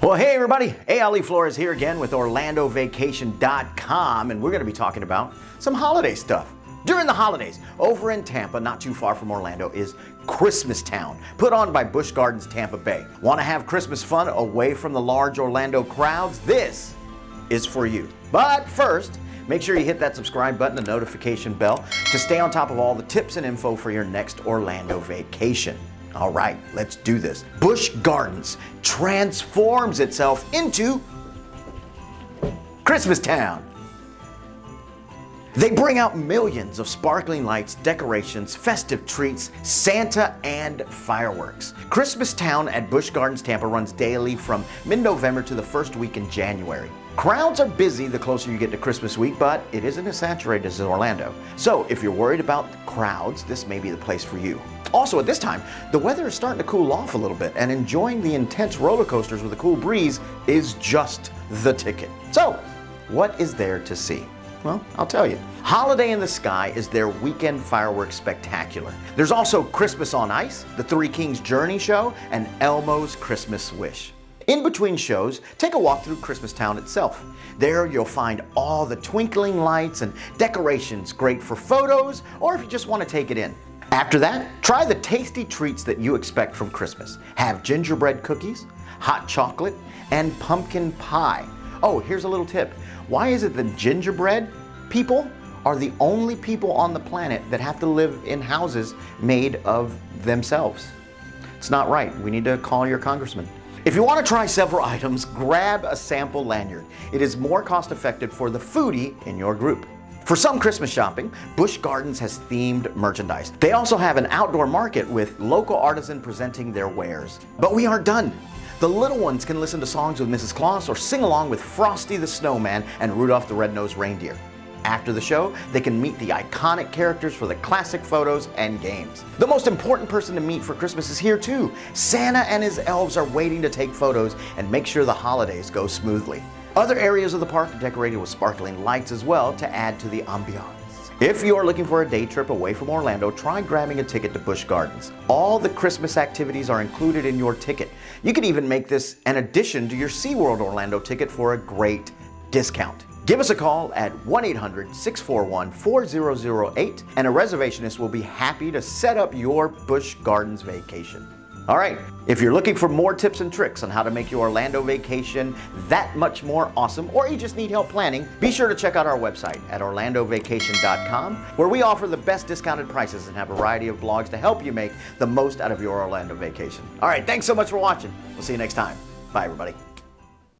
Well, hey everybody, Ali Flores here again with OrlandoVacation.com, and we're going to be talking about some holiday stuff. During the holidays, over in Tampa, not too far from Orlando, is Christmas Town, put on by Busch Gardens, Tampa Bay. Want to have Christmas fun away from the large Orlando crowds? This is for you. But first, make sure you hit that subscribe button and notification bell to stay on top of all the tips and info for your next Orlando vacation. All right, let's do this. Busch Gardens transforms itself into Christmas Town. They bring out millions of sparkling lights, decorations, festive treats, Santa, and fireworks. Christmas Town at Busch Gardens Tampa runs daily from mid-November to the first week in January. Crowds are busy the closer you get to Christmas week, but it isn't as saturated as Orlando. So if you're worried about crowds, this may be the place for you. Also, at this time, the weather is starting to cool off a little bit, and enjoying the intense roller coasters with a cool breeze is just the ticket. So, what is there to see? Well, I'll tell you. Holiday in the Sky is their weekend fireworks spectacular. There's also Christmas on Ice, the Three Kings Journey Show, and Elmo's Christmas Wish. In between shows, take a walk through Christmas Town itself. There you'll find all the twinkling lights and decorations, great for photos or if you just want to take it in. After that, try the tasty treats that you expect from Christmas. Have gingerbread cookies, hot chocolate, and pumpkin pie. Oh, here's a little tip. Why is it that gingerbread people are the only people on the planet that have to live in houses made of themselves? It's not right. We need to call your congressman. If you want to try several items, grab a sample lanyard. It is more cost effective for the foodie in your group. For some Christmas shopping, Busch Gardens has themed merchandise. They also have an outdoor market with local artisans presenting their wares. But we aren't done. The little ones can listen to songs with Mrs. Claus or sing along with Frosty the Snowman and Rudolph the Red-Nosed Reindeer. After the show, they can meet the iconic characters for the classic photos and games. The most important person to meet for Christmas is here too. Santa and his elves are waiting to take photos and make sure the holidays go smoothly. Other areas of the park are decorated with sparkling lights as well to add to the ambiance. If you're looking for a day trip away from Orlando, try grabbing a ticket to Busch Gardens. All the Christmas activities are included in your ticket. You can even make this an addition to your SeaWorld Orlando ticket for a great discount. Give us a call at 1-800-641-4008 and a reservationist will be happy to set up your Busch Gardens vacation. All right, if you're looking for more tips and tricks on how to make your Orlando vacation that much more awesome, or you just need help planning, be sure to check out our website at OrlandoVacation.com, where we offer the best discounted prices and have a variety of blogs to help you make the most out of your Orlando vacation. All right, thanks so much for watching. We'll see you next time. Bye, everybody.